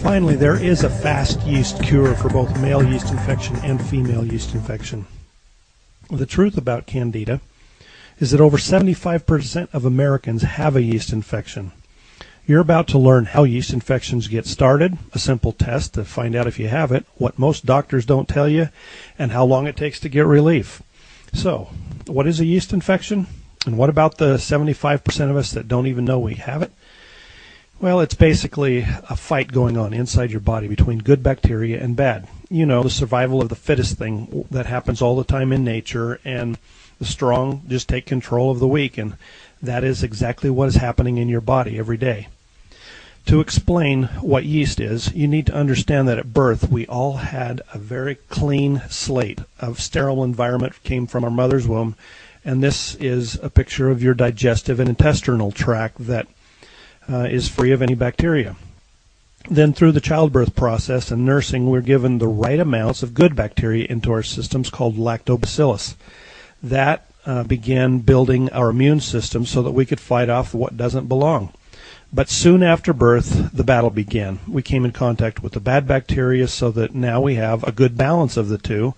Finally, there is a fast yeast cure for both male yeast infection and female yeast infection. The truth about Candida is that over 75% of Americans have a yeast infection. You're about to learn how yeast infections get started, a simple test to find out if you have it, what most doctors don't tell you, and how long it takes to get relief. So, what is a yeast infection? And what about the 75% of us that don't even know we have it? Well, it's basically a fight going on inside your body between good bacteria and bad. You know, the survival of the fittest thing that happens all the time in nature, and the strong just take control of the weak, and that is exactly what is happening in your body every day. To explain what yeast is, you need to understand that at birth we all had a very clean slate of sterile environment came from our mother's womb, and this is a picture of your digestive and intestinal tract that is free of any bacteria. Then through the childbirth process and nursing, we're given the right amounts of good bacteria into our systems called lactobacillus. That began building our immune system so that we could fight off what doesn't belong. But soon after birth, the battle began. We came in contact with the bad bacteria so that now we have a good balance of the two,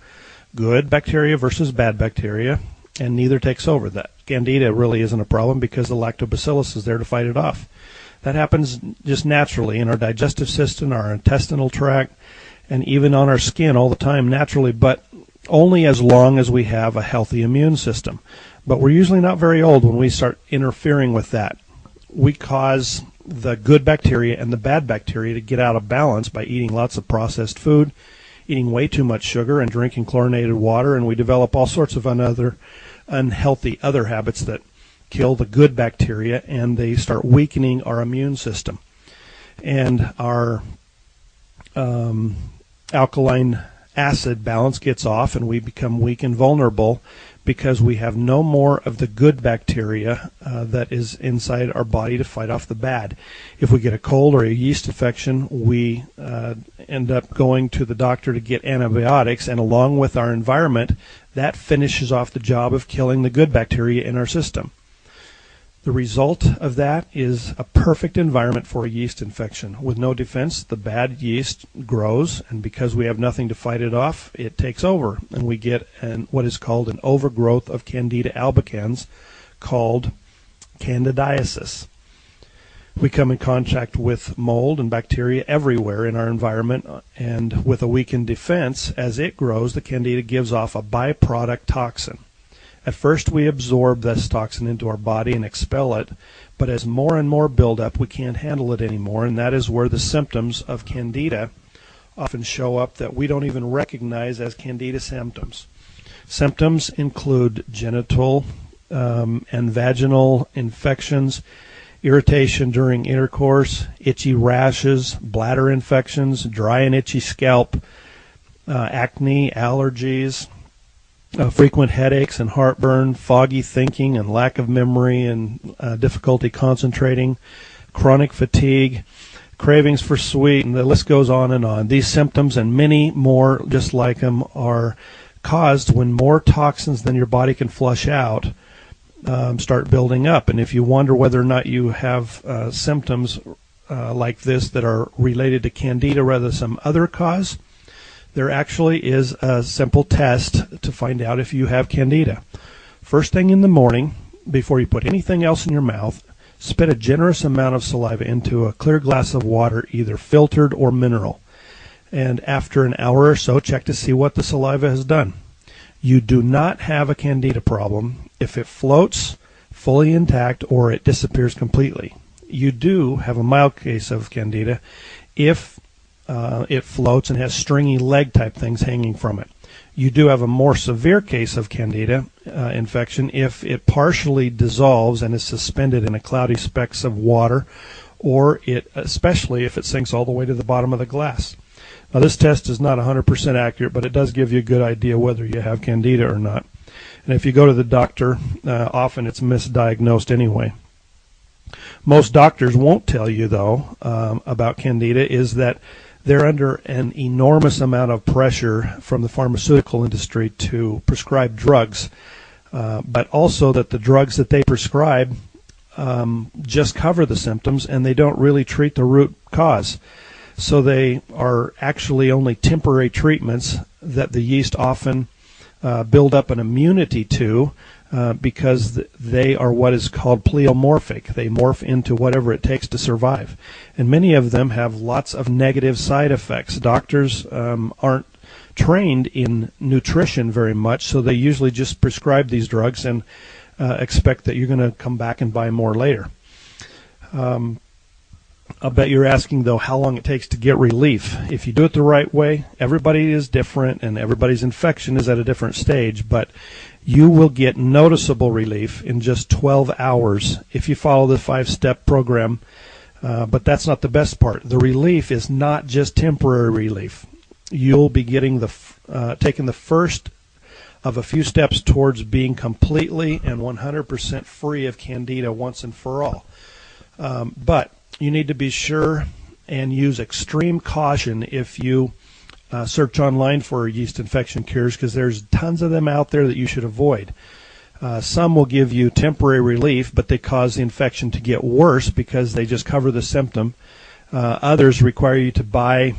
good bacteria versus bad bacteria, and neither takes over. That Candida really isn't a problem because the lactobacillus is there to fight it off. That happens just naturally in our digestive system, our intestinal tract, and even on our skin all the time naturally, but only as long as we have a healthy immune system. But we're usually not very old when we start interfering with that. We cause the good bacteria and the bad bacteria to get out of balance by eating lots of processed food, eating way too much sugar, and drinking chlorinated water, and we develop all sorts of unhealthy other habits that kill the good bacteria, and they start weakening our immune system. And our alkaline acid balance gets off, and we become weak and vulnerable because we have no more of the good bacteria that is inside our body to fight off the bad. If we get a cold or a yeast infection, we end up going to the doctor to get antibiotics, and along with our environment, that finishes off the job of killing the good bacteria in our system. The result of that is a perfect environment for a yeast infection. With no defense, the bad yeast grows, and because we have nothing to fight it off, it takes over, and we get what is called an overgrowth of Candida albicans called candidiasis. We come in contact with mold and bacteria everywhere in our environment, and with a weakened defense, as it grows, the Candida gives off a byproduct toxin. At first we absorb this toxin into our body and expel it, but as more and more build up, we can't handle it anymore, and that is where the symptoms of Candida often show up that we don't even recognize as Candida symptoms. Symptoms include genital and vaginal infections, irritation during intercourse, itchy rashes, bladder infections, dry and itchy scalp, acne, allergies, frequent headaches and heartburn, foggy thinking and lack of memory and difficulty concentrating, chronic fatigue, cravings for sweet, and the list goes on and on. These symptoms and many more just like them are caused when more toxins than your body can flush out start building up. And if you wonder whether or not you have symptoms like this that are related to Candida rather than some other cause, there actually is a simple test to find out if you have Candida. First thing in the morning, before you put anything else in your mouth, spit a generous amount of saliva into a clear glass of water, either filtered or mineral. And after an hour or so, check to see what the saliva has done. You do not have a Candida problem if it floats fully intact or it disappears completely. You do have a mild case of Candida if it floats and has stringy leg type things hanging from it. You do have a more severe case of Candida infection if it partially dissolves and is suspended in a cloudy specks of water, or especially if it sinks all the way to the bottom of the glass. Now this test is not 100% accurate, but it does give you a good idea whether you have Candida or not. And if you go to the doctor, often it's misdiagnosed anyway. Most doctors won't tell you, though, about Candida is that they're under an enormous amount of pressure from the pharmaceutical industry to prescribe drugs, but also that the drugs that they prescribe just cover the symptoms and they don't really treat the root cause. So they are actually only temporary treatments that the yeast often build up an immunity to because they are what is called pleomorphic. They morph into whatever it takes to survive. And many of them have lots of negative side effects. Doctors aren't trained in nutrition very much, so they usually just prescribe these drugs and expect that you're going to come back and buy more later. I'll bet you're asking, though, how long it takes to get relief. If you do it the right way, everybody is different and everybody's infection is at a different stage, but you will get noticeable relief in just 12 hours if you follow the 5-step program. But that's not the best part. The relief is not just temporary relief. You'll be getting taking the first of a few steps towards being completely and 100% free of Candida once and for all. But you need to be sure and use extreme caution if you search online for yeast infection cures, because there's tons of them out there that you should avoid. Some will give you temporary relief, but they cause the infection to get worse because they just cover the symptom. Others require you to buy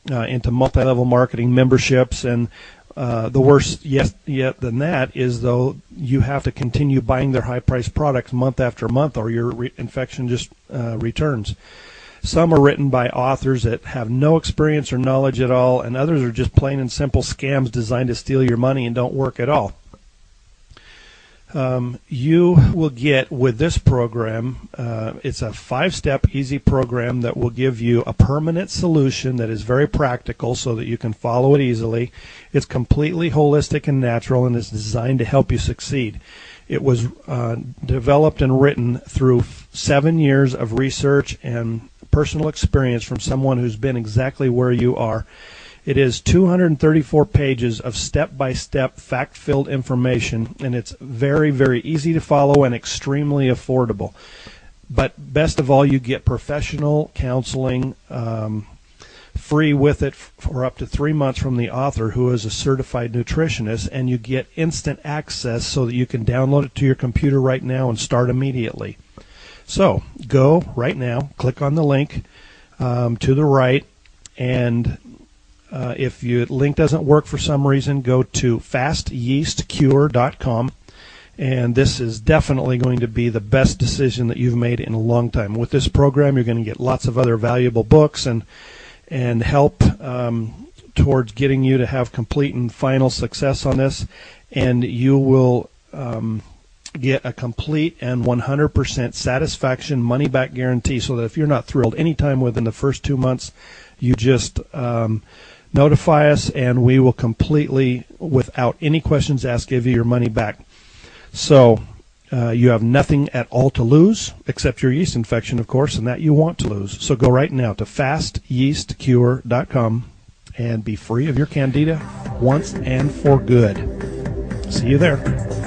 into multi-level marketing memberships, and the worst yet than that is, though, you have to continue buying their high-priced products month after month, or your infection just returns. Some are written by authors that have no experience or knowledge at all, and others are just plain and simple scams designed to steal your money and don't work at all. You will get with this program, it's a 5-step easy program that will give you a permanent solution that is very practical so that you can follow it easily. It's completely holistic and natural, and it's designed to help you succeed. It was developed and written through 7 years of research and personal experience from someone who's been exactly where you are. It is 234 pages of step-by-step fact-filled information, and it's very, very easy to follow and extremely affordable. But best of all, you get professional counseling free with it for up to 3 months from the author, who is a certified nutritionist, and you get instant access so that you can download it to your computer right now and start immediately. So go right now, click on the link to the right, and if your link doesn't work for some reason, go to fastyeastcure.com, and this is definitely going to be the best decision that you've made in a long time. With this program, you're going to get lots of other valuable books and help towards getting you to have complete and final success on this, and you will get a complete and 100% satisfaction money-back guarantee, so that if you're not thrilled anytime within the first 2 months, you just notify us, and we will completely, without any questions asked, give you your money back. So you have nothing at all to lose, except your yeast infection, of course, and that you want to lose. So go right now to fastyeastcure.com and be free of your Candida once and for good. See you there.